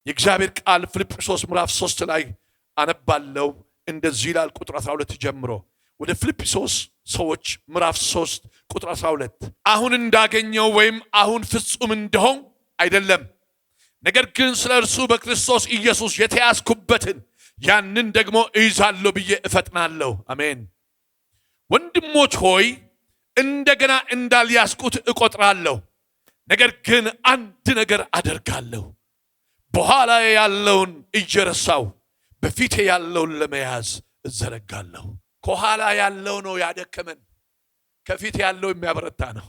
የእግዚአብሔር ቃል ፊልጵስዩስ ምዕራፍ 3 ላይ አነባለው እንደዚህ ይላል ቁጥር 12 ጀምሮ ወደ ፊልጵስዩስ ሰዎች ምዕራፍ 3 ቁጥር 12 አሁን እንዳገኘው ወይም አሁን ፍጹም እንደሆን አይደለም ነገር ግን ስለ እርሱ በክርስቶስ ኢየሱስ የተያዝኩበትን ያንን ደግሞ እይዛለሁ ብዬ እፈጥናለሁ አሜን ወንድሞች ሆይ እንደገና እንዳልያዝኩት እቆጥራለሁ ነገር ግን አንድ ነገር አደርጋለሁ በኋላ ያለውን እየረሳው በፊቴ ያለውን ለመያዝ እዘረጋለሁ ከኋላ ያለው ነው ያደከመን ከፊት ያለው የሚያበረታ ነው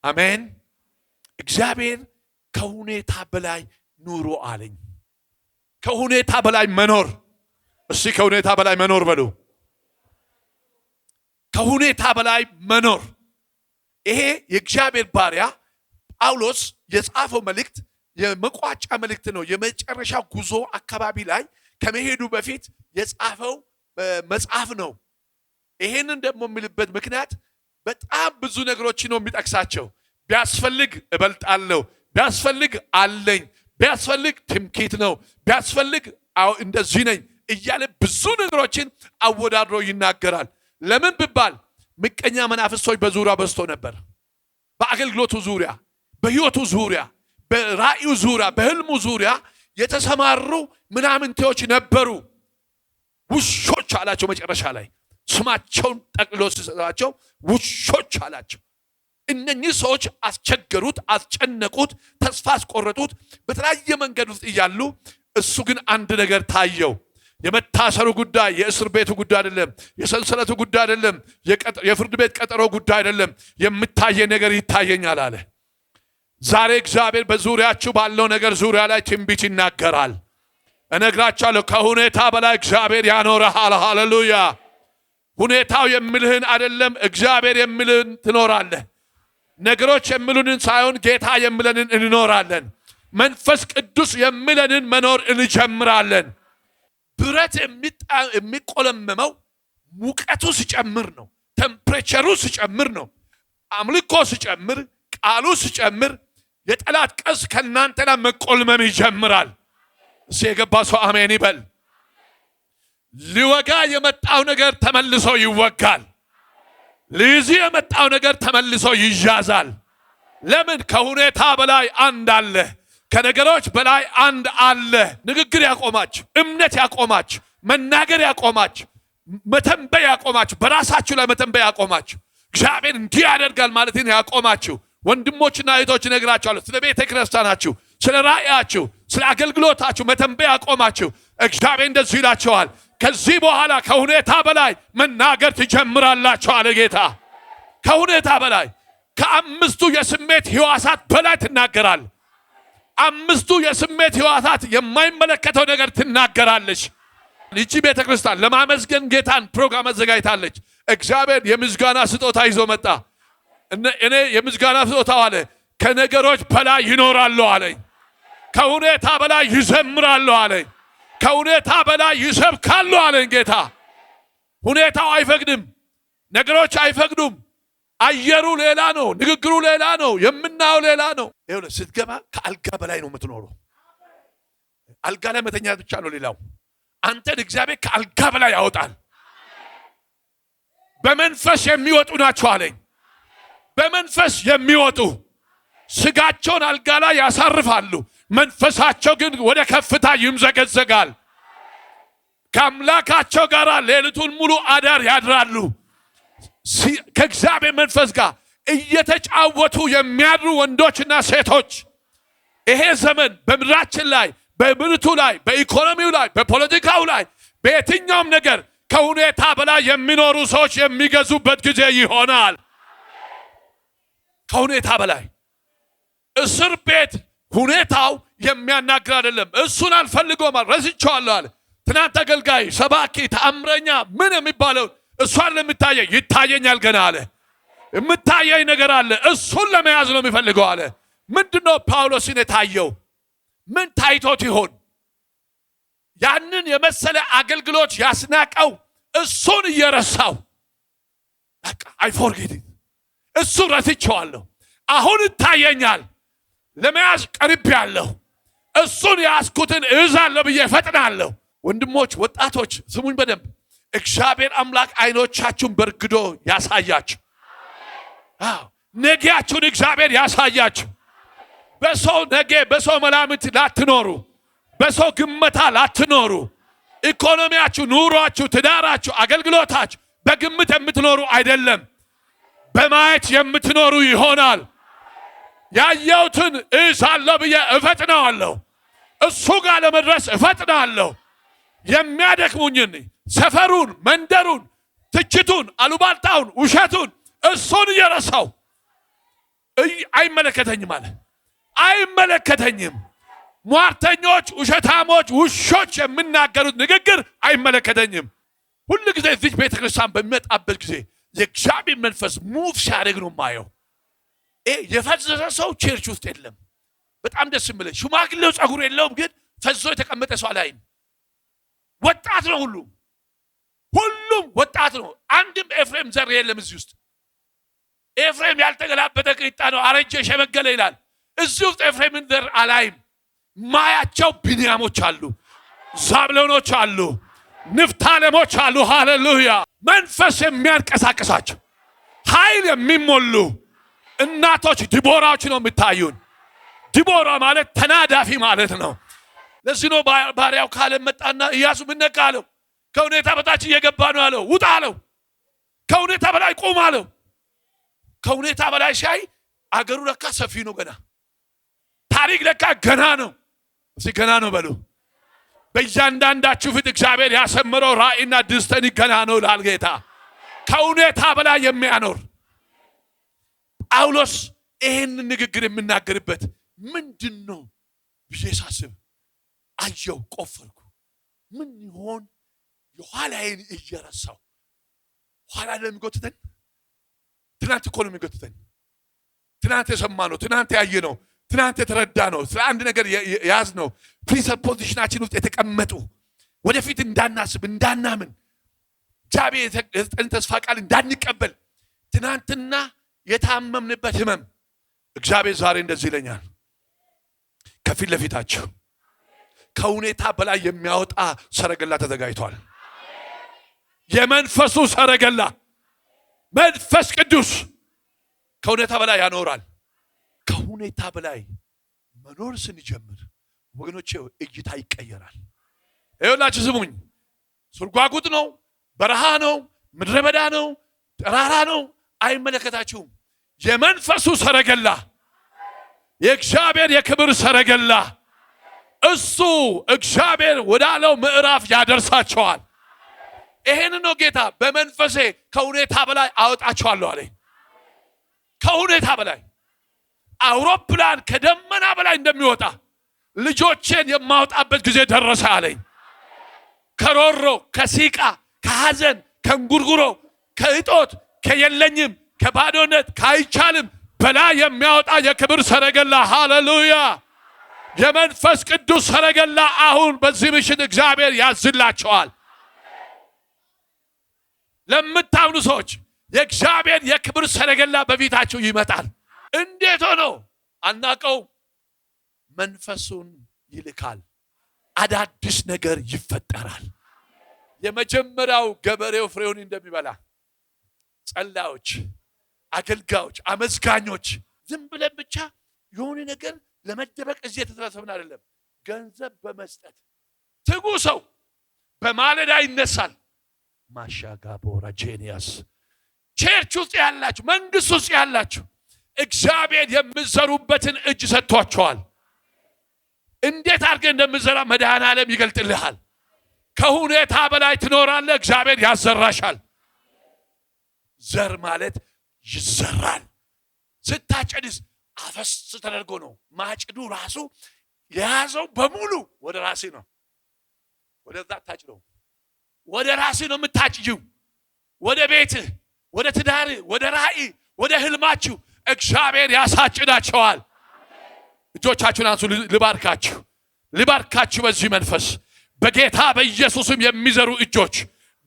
አሜን እግዚአብሔር ከሁኔታ በላይ ኑሮ አለኝ ከሁኔታ በላይ መኖር እሺ ከሁኔታ በላይ መኖር በሉ ከሁኔታ በላይ መኖር ይሄ የእግዚአብሔር ባሪያ ጳውሎስ የጻፈው መልእክት የመቋጫ መልእክት ነው የመጨረሻ ጉዞ አካባቢ ላይ ከመሄዱ በፊት የጻፈው መጽሐፍ ነው ይሄንን ደግሞ የሚልበት ምክንያት በጣም ብዙ ነገሮች ነው የሚጠቅሳቸው ቢያስፈልግ እበልጣለሁ ቢያስፈልግ አለኝ ቢያስፈልግ ትምክህት ነው ቢያስፈልግ እንደዚህ ነኝ እያለ ብዙ ነገሮችን አወዳድሮ ይናገራል ለምን ቢባል ምቀኛ መናፍስቶች በዙሪያ በዝቶ ነበር በአገልግሎቱ ዙሪያ በህይወቱ ዙሪያ በራእዩ ዙሪያ በህልሙ ዙሪያ የተሰማሩ ምናምንቴዎች ነበሩ ውሾች አላቸው መጨረሻ ላይ ስማቸውን ጠቅልሎ ሲሰጣቸው ውሾች አላቸው እነኚህ ሰዎች አስቸገሩት አስጨነቁት ተስፋ አስቆረጡት በተለያየ መንገድ ውስጥ እያሉ እሱ ግን አንድ ነገር ታየው የመታሰሩ ጉዳይ የእስር ቤቱ ጉዳይ አይደለም የሰንሰለቱ ጉዳይ አይደለም የፍርድ ቤት ቀጠሮ ጉዳይ አይደለም የምታየ ነገር ይታየኛል አለ ዛሬ እግዚአብሔር በዙሪያችሁ ባለው ነገር ዙሪያ ላይ ትንቢት ይናገራል እነግራችኋለሁ ከሁኔታ በላይ እግዚአብሔር ያኖርሃል ሃሌሉያ ሁኔታው የሚልህን አይደለም እግዚአብሔር የሚልህን ትኖራለህ ነገሮች የሚሉንን ሳይሆን ጌታ የሚለንን እንኖራለን መንፈስ ቅዱስ የሚለንን መኖር እንጀምራለን ብረት የሚቆለመመው ሙቀቱ ሲጨምር ነው ቴምፕሬቸሩ ሲጨምር ነው አምልኮ ሲጨምር ቃሉ ሲጨምር የጠላት ቀስ ከናንተ ላይ መቆልመም ይጀምራል ሲገባ ሰው አሜን ይበል ሊወጋ የመጣው ነገር ተመልሶ ይወጋል ሊይዝ የመጣው ነገር ተመልሶ ይያዛል ለምን ከሁኔታ በላይ አንድ አለ ከነገሮች በላይ አንድ አለ ንግግር ያቆማች እምነት ያቆማች መናገር ያቆማች መተንበይ ያቆማች በራሳችሁ ላይ መተንበይ ያቆማች እግዚአብሔር እንዲህ ያደርጋል ማለትን ያቆማችሁ ወንድሞችና እህቶች ነግራችኋለሁ ስለ ቤተ ክርስቲያናችሁ ስለ ራእያችሁ ስለ አገልግሎታችሁ መተንበይ ያቆማችሁ እግዚአብሔር እንደዚህ ይላችኋል ከዚህ በኋላ ከሁኔታ በላይ መናገር ትጀምራላችሁ አለ ጌታ ከሁኔታ በላይ ከአምስቱ የስሜት ሕዋሳት በላይ ትናገራል አምስቱ የስሜት ሕዋሳት የማይመለከተው ነገር ትናገራለች ይቺ ቤተ ክርስቲያን ለማመስገን ጌታን ፕሮግራም አዘጋጅታለች እግዚአብሔር የምስጋና ስጦታ ይዞ መጣ እኔ የምስጋና ስጦታው አለ ከነገሮች በላይ ይኖራሉ አለኝ ከሁኔታ በላይ ይዘምራሉ አለኝ ከሁኔታ በላይ ይሰብካሉ አለኝ ጌታ ሁኔታው አይፈቅድም ነገሮች አይፈቅዱም አየሩ ሌላ ነው ንግግሩ ሌላ ነው የምናው ሌላ ነው ይኸውልህ ስትገባ ከአልጋ በላይ ነው የምትኖረው አልጋ ላይ መተኛት ብቻ ነው ሌላው አንተን እግዚአብሔር ከአልጋ በላይ ያወጣል በመንፈስ የሚወጡ ናቸው አለኝ በመንፈስ የሚወጡ ስጋቸውን አልጋ ላይ ያሳርፋሉ መንፈሳቸው ግን ወደ ከፍታ ይምዘገዘጋል ከአምላካቸው ጋር ሌሊቱን ሙሉ አዳር ያድራሉ ከእግዚአብሔር መንፈስ ጋር እየተጫወቱ የሚያድሩ ወንዶችና ሴቶች ይሄ ዘመን በምድራችን ላይ በምርቱ ላይ በኢኮኖሚው ላይ በፖለቲካው ላይ በየትኛውም ነገር ከሁኔታ በላይ የሚኖሩ ሰዎች የሚገዙበት ጊዜ ይሆናል ከሁኔታ በላይ እስር ቤት ሁኔታው የሚያናግር አይደለም እሱን አልፈልገውም ረስቼዋለሁ አለ ትናንት አገልጋይ ሰባኪ ተአምረኛ ምን የሚባለው እሷን ለምታየኝ ይታየኛል ገና አለ የምታየኝ ነገር አለ እሱን ለመያዝ ነው የሚፈልገው አለ ምንድነው ጳውሎስን የታየው ምን ታይቶት ይሆን ያንን የመሰለ አገልግሎት ያስናቀው እሱን እየረሳው በቃ አይ ፎርጌት እሱ ረስቼዋለሁ አሁን ይታየኛል ለመያዝ ቀርቤያለሁ እሱን ያስኩትን እዛለሁ ብዬ ፈጥናለሁ። ወንድሞች ወጣቶች ስሙኝ በደንብ እግዚአብሔር አምላክ አይኖቻችሁን በርግዶ ያሳያችሁ። ነገያችሁን እግዚአብሔር ያሳያችሁ። በሰው ነገ በሰው መላምት ላትኖሩ፣ በሰው ግመታ ላትኖሩ። ኢኮኖሚያችሁ፣ ኑሯችሁ፣ ትዳራችሁ፣ አገልግሎታችሁ በግምት የምትኖሩ አይደለም፣ በማየት የምትኖሩ ይሆናል። ያየሁትን እዛለሁ ብዬ እፈጥናለሁ። እሱ ጋር ለመድረስ እፈጥናለሁ። የሚያደክሙኝን ሰፈሩን፣ መንደሩን፣ ትችቱን፣ አሉባልታውን፣ ውሸቱን እሱን እየረሳው አይመለከተኝም አለ። አይመለከተኝም። ሟርተኞች፣ ውሸታሞች፣ ውሾች የሚናገሩት ንግግር አይመለከተኝም። ሁሉ ጊዜ እዚህ ቤተክርስቲያን በሚመጣበት ጊዜ የእግዚአብሔር መንፈስ ሙቭ ሲያደርግ ነው ማየው። የፈዘዘ ሰው ቸርች ውስጥ የለም። በጣም ደስ የሚለኝ ሽማግሌው ጸጉር የለውም፣ ግን ፈዞ የተቀመጠ ሰው አላይም። ወጣት ነው። ሁሉም ወጣት ነው። አንድም ኤፍሬም ዘር የለም እዚህ ውስጥ። ኤፍሬም ያልተገላበጠ ቂጣ ነው፣ አረጀ ሸመገለ ይላል። እዚህ ውስጥ ኤፍሬምን ዘር አላይም። ማያቸው ቢንያሞች አሉ፣ ዛብሎኖች አሉ፣ ንፍታሌሞች አሉ። ሃሌሉያ! መንፈስ የሚያንቀሳቀሳቸው ኃይል የሚሞሉ እናቶች ዲቦራዎች ነው የምታዩን። ዲቦራ ማለት ተናዳፊ ማለት ነው። ለዚህ ነው ባሪያው ካለ መጣና ኢያሱ ምን ነካ አለው። ከሁኔታ በታች እየገባ ነው አለው። ውጣ አለው። ከሁኔታ በላይ ቆም አለው። ከሁኔታ በላይ ሲያይ አገሩ ለካ ሰፊ ነው፣ ገና ታሪክ ለካ ገና ነው። እዚህ ገና ነው በሉ። በእያንዳንዳችሁ ፊት እግዚአብሔር ያሰመረው ራእይና ደስተኒ ገና ነው ይላል ጌታ። ከሁኔታ በላይ የሚያኖር ጳውሎስ ይሄን ንግግር የምናገርበት ምንድን ነው ብዬ ሳስብ አየው፣ ቆፈርኩ። ምን ይሆን የኋላዬን እየረሳው ኋላ ለሚጎትተን ትናንት እኮ ነው የሚጎትተን። ትናንት የሰማነው፣ ትናንት ያየነው፣ ትናንት የተረዳ ነው። ስለ አንድ ነገር ያዝ ነው ፕሪሰፖዚሽናችን ውስጥ የተቀመጡ ወደፊት እንዳናስብ እንዳናምን እግዚአብሔር የሰጠን ተስፋ ቃል እንዳንቀበል ትናንትና የታመምንበት ህመም እግዚአብሔር ዛሬ እንደዚህ ይለኛል፣ ከፊት ለፊታችሁ ከሁኔታ በላይ የሚያወጣ ሰረገላ ተዘጋጅቷል። የመንፈሱ ሰረገላ መንፈስ ቅዱስ ከሁኔታ በላይ ያኖራል። ከሁኔታ በላይ መኖር ስንጀምር ወገኖቼ እይታ ይቀየራል። ይኸውላችሁ ስሙኝ፣ ሱርጓጉጥ ነው፣ በረሃ ነው፣ ምድረ በዳ ነው፣ ተራራ ነው፣ አይመለከታችሁም። የመንፈሱ ሰረገላ የእግዚአብሔር የክብር ሰረገላ እሱ እግዚአብሔር ወዳለው ምዕራፍ ያደርሳቸዋል። ይሄን ነው ጌታ በመንፈሴ ከሁኔታ በላይ አወጣቸዋለሁ አለኝ። ከሁኔታ በላይ አውሮፕላን ከደመና በላይ እንደሚወጣ ልጆቼን የማወጣበት ጊዜ ደረሰ አለኝ። ከሮሮ፣ ከሲቃ፣ ከሐዘን፣ ከእንጉርጉሮ፣ ከእጦት፣ ከየለኝም፣ ከባዶነት፣ ካይቻልም በላይ የሚያወጣ የክብር ሰረገላ ሃሌሉያ! የመንፈስ ቅዱስ ሰረገላ አሁን በዚህ ምሽት እግዚአብሔር ያዝላቸዋል። ለምታምኑ ሰዎች የእግዚአብሔር የክብር ሰረገላ በፊታችሁ ይመጣል። እንዴት ሆኖ አናቀው? መንፈሱን ይልካል። አዳዲስ ነገር ይፈጠራል። የመጀመሪያው ገበሬው ፍሬውን እንደሚበላ ጸላዮች፣ አገልጋዮች፣ አመዝጋኞች ዝም ብለን ብቻ የሆነ ነገር ለመደበቅ እዚህ የተሰበሰብን አይደለም። ገንዘብ በመስጠት ትጉ ሰው በማለዳ ይነሳል። ማሻጋቦራ ጄኒያስ ቸርች ውስጥ ያላችሁ፣ መንግስት ውስጥ ያላችሁ እግዚአብሔር የምትዘሩበትን እጅ ሰጥቷቸዋል። እንዴት አድርገህ እንደምትዘራ መድኃኔዓለም ይገልጥልሃል። ከሁኔታ በላይ ትኖራለህ፣ እግዚአብሔር ያዘራሻል። ዘር ማለት ይዘራል። ስታጨድስ አፈስ ተደርጎ ነው። ማጭዱ ራሱ የያዘው በሙሉ ወደ ራሴ ነው። ወደዛ ታጭደው ወደ ራሴ ነው የምታጭጂው። ወደ ቤትህ፣ ወደ ትዳርህ፣ ወደ ራእይ፣ ወደ ህልማችሁ እግዚአብሔር ያሳጭዳቸዋል። እጆቻችሁን አንሱ። ልባርካችሁ በዚህ መንፈስ በጌታ በኢየሱስም የሚዘሩ እጆች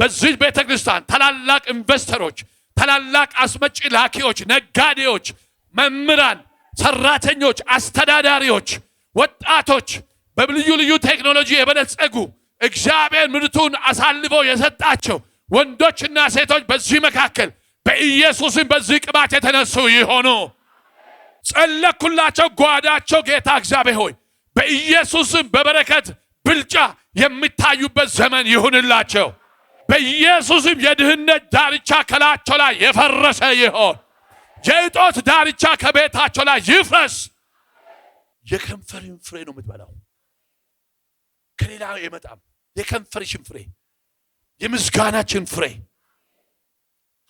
በዚህ ቤተክርስቲያን ታላላቅ ኢንቨስተሮች፣ ታላላቅ አስመጪ ላኪዎች፣ ነጋዴዎች፣ መምህራን፣ ሰራተኞች፣ አስተዳዳሪዎች፣ ወጣቶች በልዩ ልዩ ቴክኖሎጂ የበለጸጉ እግዚአብሔር ምድቱን አሳልፈው የሰጣቸው ወንዶችና ሴቶች በዚህ መካከል በኢየሱስም በዚህ ቅባት የተነሱ ይሆኑ። ጸለኩላቸው። ጓዳቸው ጌታ እግዚአብሔር ሆይ በኢየሱስም በበረከት ብልጫ የሚታዩበት ዘመን ይሁንላቸው። በኢየሱስም የድህነት ዳርቻ ከላቸው ላይ የፈረሰ ይሆን። የእጦት ዳርቻ ከቤታቸው ላይ ይፍረስ። የከንፈርን ፍሬ ነው የምትበላው፣ ከሌላ የመጣም የከንፈርሽን ፍሬ፣ የምስጋናችን ፍሬ።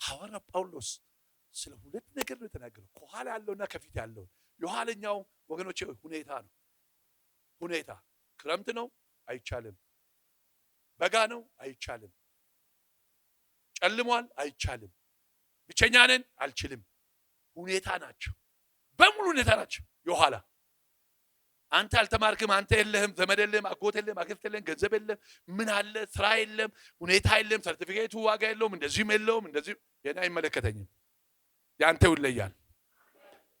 ሐዋርያ ጳውሎስ ስለ ሁለት ነገር ነው የተናገረው፣ ከኋላ ያለውና ከፊት ያለው። የኋለኛው ወገኖቼ ሁኔታ ነው። ሁኔታ ክረምት ነው አይቻልም፣ በጋ ነው አይቻልም፣ ጨልሟል አይቻልም፣ ብቸኛ ነን አልችልም። ሁኔታ ናቸው፣ በሙሉ ሁኔታ ናቸው። የኋላ አንተ አልተማርክም፣ አንተ የለህም፣ ዘመድ የለህም፣ አጎት የለህም፣ አክስት የለህም፣ ገንዘብ የለም፣ ምን አለ፣ ስራ የለም፣ ሁኔታ የለም፣ ሰርቲፊኬቱ ዋጋ የለውም፣ እንደዚህም የለውም፣ እንደዚህ የኔ አይመለከተኝም። ያንተው ይለያል።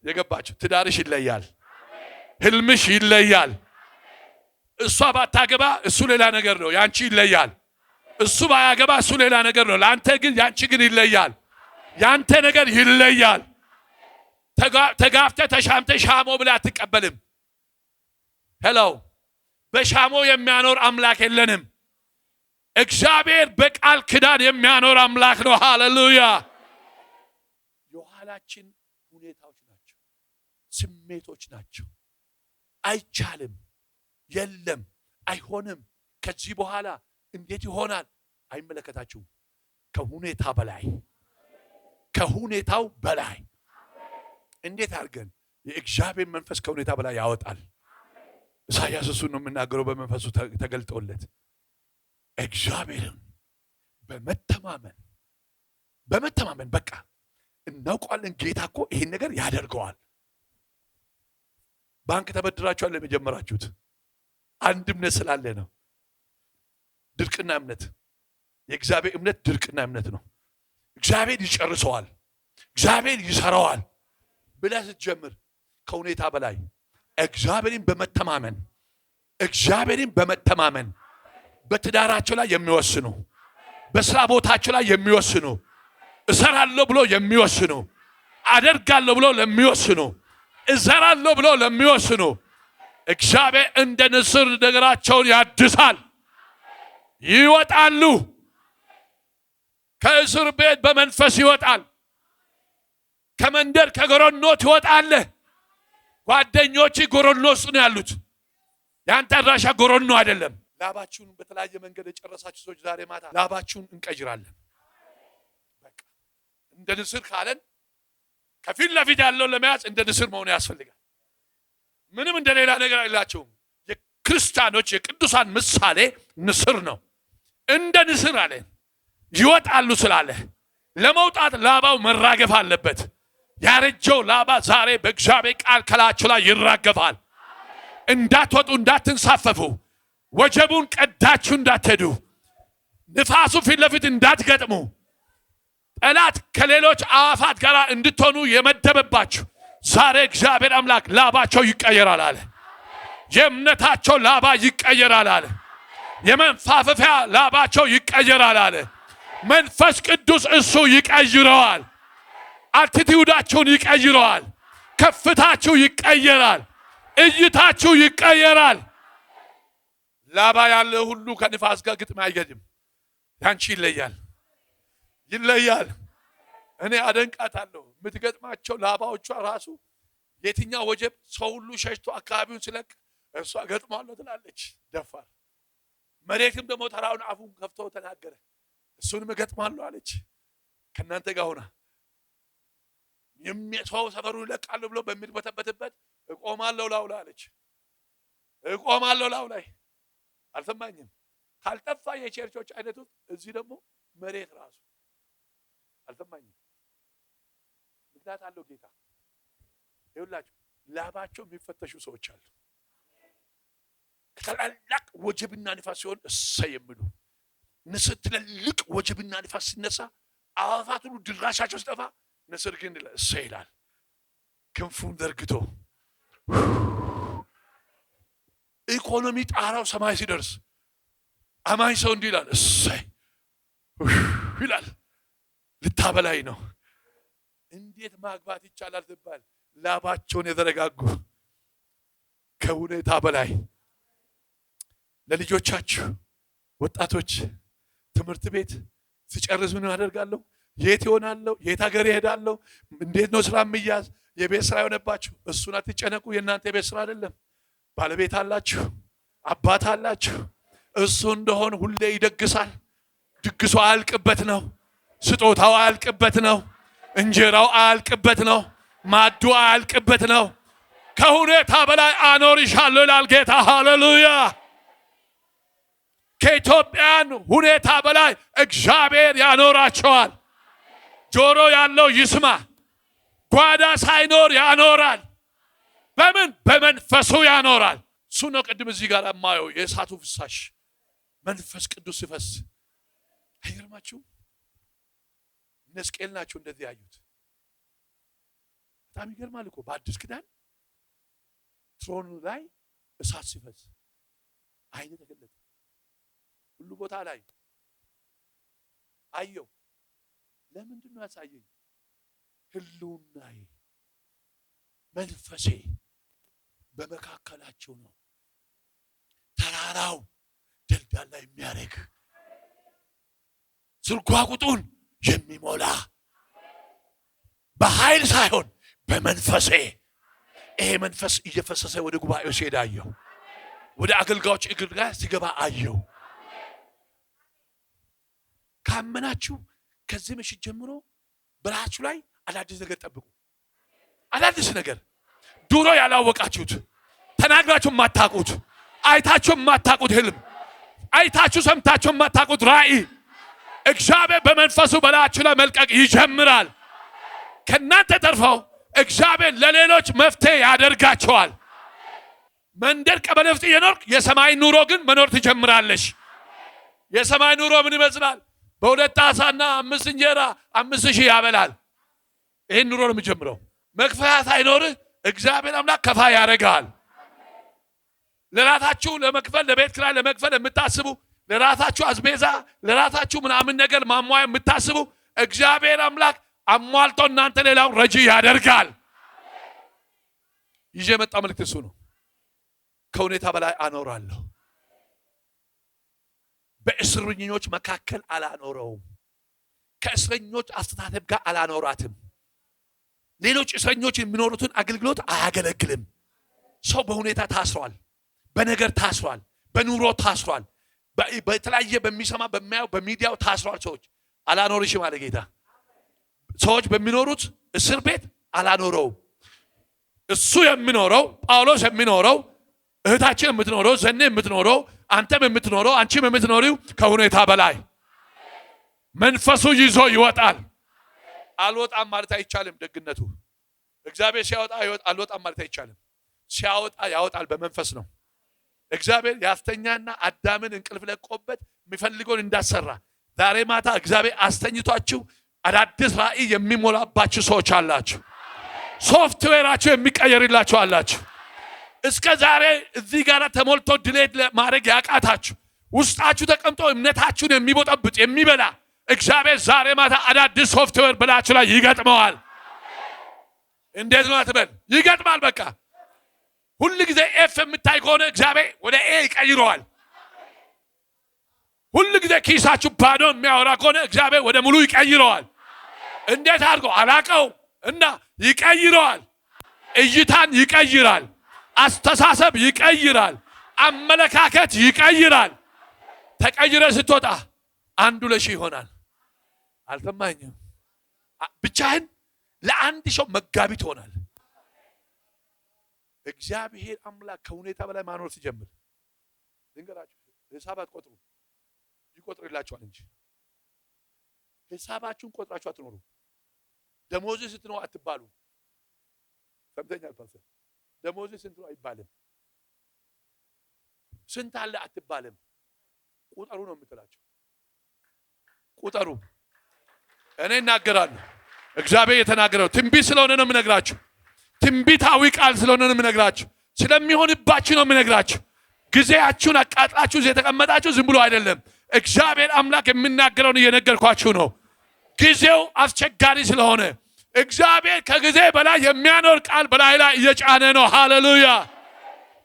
የገባችሁ ትዳርሽ ይለያል፣ ህልምሽ ይለያል። እሷ ባታገባ እሱ ሌላ ነገር ነው፣ ያንቺ ይለያል። እሱ ባያገባ እሱ ሌላ ነገር ነው፣ ላንተ ግን ያንቺ ግን ይለያል። ያንተ ነገር ይለያል። ተጋፍተ ተሻምተ ሻሞ ብለ አትቀበልም። ሄሎ በሻሞ የሚያኖር አምላክ የለንም። እግዚአብሔር በቃል ኪዳን የሚያኖር አምላክ ነው። ሃሌሉያ። የኋላችን ሁኔታዎች ናቸው፣ ስሜቶች ናቸው። አይቻልም፣ የለም፣ አይሆንም፣ ከዚህ በኋላ እንዴት ይሆናል? አይመለከታችሁም። ከሁኔታ በላይ ከሁኔታው በላይ እንዴት አድርገን የእግዚአብሔር መንፈስ ከሁኔታ በላይ ያወጣል። ኢሳይያስ እሱን ነው የምናገረው፣ በመንፈሱ ተገልጦለት እግዚአብሔርን በመተማመን በቃ እናውቀዋለን። ጌታ እኮ ይሄን ነገር ያደርገዋል። ባንክ ተበድራችኋል ለመጀመራችሁት አንድ እምነት ስላለ ነው። ድርቅና እምነት፣ የእግዚአብሔር እምነት ድርቅና እምነት ነው። እግዚአብሔር ይጨርሰዋል፣ እግዚአብሔር ይሰራዋል ብለህ ስትጀምር ከሁኔታ በላይ እግዚአብሔርን በመተማመን በትዳራቸው ላይ የሚወስኑ፣ በስራ ቦታቸው ላይ የሚወስኑ፣ እሰራለሁ ብሎ የሚወስኑ፣ አደርጋለሁ ብሎ ለሚወስኑ፣ እዘራለሁ ብሎ ለሚወስኑ እግዚአብሔር እንደ ንስር ነገራቸውን ያድሳል። ይወጣሉ። ከእስር ቤት በመንፈስ ይወጣል። ከመንደር ከጎረኖት ይወጣለህ። ጓደኞች ጎረኖ ውስጥ ነው ያሉት። ያንተ አድራሻ ጎረኖ አይደለም። ላባችሁን በተለያየ መንገድ የጨረሳችሁ ሰዎች ዛሬ ማታ ላባችሁን እንቀይራለን። በቃ እንደ ንስር ካለን ከፊት ለፊት ያለው ለመያዝ እንደ ንስር መሆን ያስፈልጋል። ምንም እንደሌላ ነገር አይላቸውም። የክርስቲያኖች የቅዱሳን ምሳሌ ንስር ነው። እንደ ንስር አለ ይወጣሉ ስላለ ለመውጣት ላባው መራገፍ አለበት። ያረጀው ላባ ዛሬ በእግዚአብሔር ቃል ከላችሁ ላይ ይራገፋል። እንዳትወጡ፣ እንዳትንሳፈፉ፣ ወጀቡን ቀዳችሁ እንዳትሄዱ፣ ንፋሱ ፊት ለፊት እንዳትገጥሙ፣ ጠላት ከሌሎች አዋፋት ጋር እንድትሆኑ የመደበባችሁ ዛሬ እግዚአብሔር አምላክ ላባቸው ይቀየራል አለ። የእምነታቸው ላባ ይቀየራል አለ። የመንፋፈፊያ ላባቸው ይቀየራል አለ። መንፈስ ቅዱስ እሱ ይቀይረዋል። አቲቲዩዳችሁን ይቀይረዋል። ከፍታችሁ ይቀየራል። እይታችሁ ይቀየራል። ላባ ያለ ሁሉ ከንፋስ ጋር ግጥም አይገድም። ያንቺ ይለያል። እኔ አደንቃታለሁ። የምትገጥማቸው ላባዎቿ ራሱ የትኛው ወጀብ ሰው ሁሉ ሸሽቶ አካባቢውን ሲለቅ እሷ ገጥማለሁ ትላለች። ደፋር መሬትም ደግሞ ተራውን አፉን ከፍቶ ተናገረ። እሱንም ገጥማለሁ አለች። ከናንተ ጋር ሆና ሰው ሰፈሩን ይለቃለሁ ብሎ በሚርበተበትበት እቆማለሁ ላው ላይ አለች። እቆማለሁ ላው ላይ አልሰማኝም። ካልጠፋ የቸርቾች አይነቱ እዚህ ደግሞ መሬት ራሱ አልሰማኝም። ምክንያት አለው ጌታ። ይኸውላችሁ ላባቸው የሚፈተሹ ሰዎች አሉ። ከታላላቅ ወጀብና ንፋስ ሲሆን እሰይ የሚሉ ንስር ትልልቅ ወጀብና ንፋስ ሲነሳ አዋፋት ሁሉ ድራሻቸው ሲጠፋ ንስር ግን እሰይ ይላል። ክንፉን ዘርግቶ ኢኮኖሚ ጣራው ሰማይ ሲደርስ አማኝ ሰው እንዲህ ይላል፣ እሰይ ይላል። ልታበላይ ነው። እንዴት ማግባት ይቻላል ትባል። ላባቸውን የዘረጋጉ ከሁኔታ በላይ ለልጆቻችሁ ወጣቶች ትምህርት ቤት ሲጨርስ ምን አደርጋለሁ? የት ይሆናለሁ? የት ሀገር ይሄዳለሁ? እንዴት ነው ስራ የሚያዝ? የቤት ስራ የሆነባችሁ እሱን አትጨነቁ። የእናንተ የቤት ስራ አይደለም። ባለቤት አላችሁ፣ አባት አላችሁ። እሱ እንደሆን ሁሌ ይደግሳል። ድግሱ አያልቅበት ነው። ስጦታው አያልቅበት ነው። እንጀራው አያልቅበት ነው። ማዱ አያልቅበት ነው። ከሁኔታ በላይ አኖርሻለሁ ይላል ጌታ። ሃሌሉያ። ከኢትዮጵያን ሁኔታ በላይ እግዚአብሔር ያኖራቸዋል። ጆሮ ያለው ይስማ። ጓዳ ሳይኖር ያኖራል። በምን? በመንፈሱ ያኖራል። እሱ ነው ቅድም እዚህ ጋር የማየው የእሳቱ ፍሳሽ መንፈስ ቅዱስ ሲፈስ። አይገርማችሁ? እነ ሕዝቅኤል ናቸው እንደዚህ ያዩት። በጣም ይገርማል እኮ በአዲስ ኪዳን ትሮኑ ላይ እሳት ሲፈስ አይኔ ተገለጠ። ሁሉ ቦታ ላይ አየው። ለምንድን ነው ያሳየኝ? ህልውናዬ መንፈሴ በመካከላቸው ነው። ተራራው ደልዳላ የሚያደርግ ስርጓጉጡን የሚሞላ በኃይል ሳይሆን በመንፈሴ። ይሄ መንፈስ እየፈሰሰ ወደ ጉባኤው ሲሄድ አየው። ወደ አገልጋዮች እግር ጋር ሲገባ አየው። ካመናችሁ ከዚህ ምሽት ጀምሮ በራችሁ ላይ አዳዲስ ነገር ጠብቁ። አዳዲስ ነገር ድሮ ያላወቃችሁት፣ ተናግራችሁ የማታውቁት፣ አይታችሁ የማታውቁት ህልም፣ አይታችሁ ሰምታችሁ የማታውቁት ራእይ እግዚአብሔር በመንፈሱ በላያችሁ ላይ መልቀቅ ይጀምራል። ከእናንተ ተርፈው እግዚአብሔር ለሌሎች መፍትሄ ያደርጋቸዋል። መንደር ቀበሌ ውስጥ እየኖርክ የሰማይ ኑሮ ግን መኖር ትጀምራለሽ። የሰማይ ኑሮ ምን ይመስላል? በሁለት ዓሣና 5 እንጀራ 5,000 ያበላል። ይህን ኑሮ ነው የሚጀምረው። መክፈያ ሳይኖርህ እግዚአብሔር አምላክ ከፋ ያደርጋል። ለራሳችሁ ለመክፈል ለቤት ኪራይ ለመክፈል የምታስቡ፣ ለራሳችሁ አስቤዛ ለራሳችሁ ምናምን ነገር ማሟያ የምታስቡ እግዚአብሔር አምላክ አሟልቶ እናንተ ሌላው ረጂ ያደርጋል። ይዤ የመጣ መልእክት እሱ ነው። ከሁኔታ በላይ አኖራለሁ። በእስረኞች መካከል አላኖረውም። ከእስረኞች አስተሳሰብ ጋር አላኖራትም። ሌሎች እስረኞች የሚኖሩትን አገልግሎት አያገለግልም። ሰው በሁኔታ ታስሯል፣ በነገር ታስሯል፣ በኑሮ ታስሯል፣ በተለያየ በሚሰማ በሚያየው በሚዲያው ታስሯል። ሰዎች አላኖርሽም አለ ጌታ። ሰዎች በሚኖሩት እስር ቤት አላኖረውም። እሱ የሚኖረው ጳውሎስ የሚኖረው እህታችን የምትኖረው ዘኔ የምትኖረው አንተም የምትኖረው አንቺም የምትኖሪው ከሁኔታ በላይ መንፈሱ ይዞ ይወጣል። አልወጣም ማለት አይቻልም። ደግነቱ እግዚአብሔር ሲያወጣ አልወጣም ማለት አይቻልም። ሲያወጣ ያወጣል። በመንፈስ ነው። እግዚአብሔር ያስተኛና አዳምን እንቅልፍ ለቆበት የሚፈልገውን እንዳሰራ ዛሬ ማታ እግዚአብሔር አስተኝቷችሁ አዳዲስ ራእይ የሚሞላባችሁ ሰዎች አላችሁ። ሶፍትዌራችሁ የሚቀየርላችሁ አላችሁ። እስከ ዛሬ እዚህ ጋር ተሞልቶ ድሌት ማድረግ ያቃታችሁ ውስጣችሁ ተቀምጦ እምነታችሁን የሚቦጠብጥ የሚበላ እግዚአብሔር ዛሬ ማታ አዳዲስ ሶፍትዌር በላችሁ ላይ ይገጥመዋል። እንዴት ነው አትበል፣ ይገጥማል። በቃ ሁሉ ጊዜ ኤፍ የምታይ ከሆነ እግዚአብሔር ወደ ኤ ይቀይረዋል። ሁሉ ጊዜ ኪሳችሁ ባዶ የሚያወራ ከሆነ እግዚአብሔር ወደ ሙሉ ይቀይረዋል። እንዴት አድርጎ አላቀው እና ይቀይረዋል። እይታን ይቀይራል። አስተሳሰብ ይቀይራል። አመለካከት ይቀይራል። ተቀይረ ስትወጣ 1,000 ይሆናል። አልተማኝም። ብቻህን ለአንድ ሰው መጋቢ ትሆናል። እግዚአብሔር አምላክ ከሁኔታ በላይ ማኖር ሲጀምር ልንገራችሁ፣ ሂሳብ አትቆጥሩ፣ ይቆጥርላችኋል እንጂ ሂሳባችሁን ቆጥራችሁ አትኖሩ። ደሞዝ ስንት ነው አትባሉ። ሰምተኛል ፓስተር? ደሞዝ ስንት ነው አይባልም። ስንት አለ አትባልም። ቁጠሩ ነው የምትላቸው። ቁጠሩ። እኔ እናገራለሁ። እግዚአብሔር የተናገረው ትንቢት ስለሆነ ነው የምነግራችሁ። ትንቢታዊ ቃል ስለሆነ ነው የምነግራችሁ። ስለሚሆንባችሁ ነው የምነግራችሁ። ጊዜያችሁን አቃጥላችሁ የተቀመጣችሁ ዝም ብሎ አይደለም። እግዚአብሔር አምላክ የሚናገረውን እየነገርኳችሁ ነው። ጊዜው አስቸጋሪ ስለሆነ እግዚአብሔር ከጊዜ በላይ የሚያኖር ቃል በላይ ላይ እየጫነ ነው። ሃሌሉያ!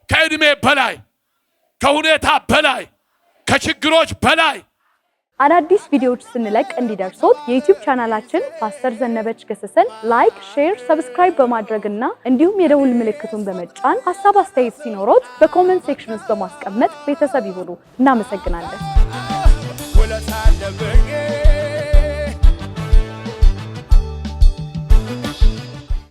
ከእድሜ በላይ፣ ከሁኔታ በላይ፣ ከችግሮች በላይ አዳዲስ ቪዲዮዎች ስንለቅ እንዲደርሶት የዩቲዩብ ቻናላችን ፓስተር ዘነበች ገሰሰን ላይክ፣ ሼር፣ ሰብስክራይብ በማድረግና እንዲሁም የደውል ምልክቱን በመጫን ሐሳብ አስተያየት ሲኖሮት በኮሜንት ሴክሽን ውስጥ በማስቀመጥ ቤተሰብ ይሁኑ። እናመሰግናለን።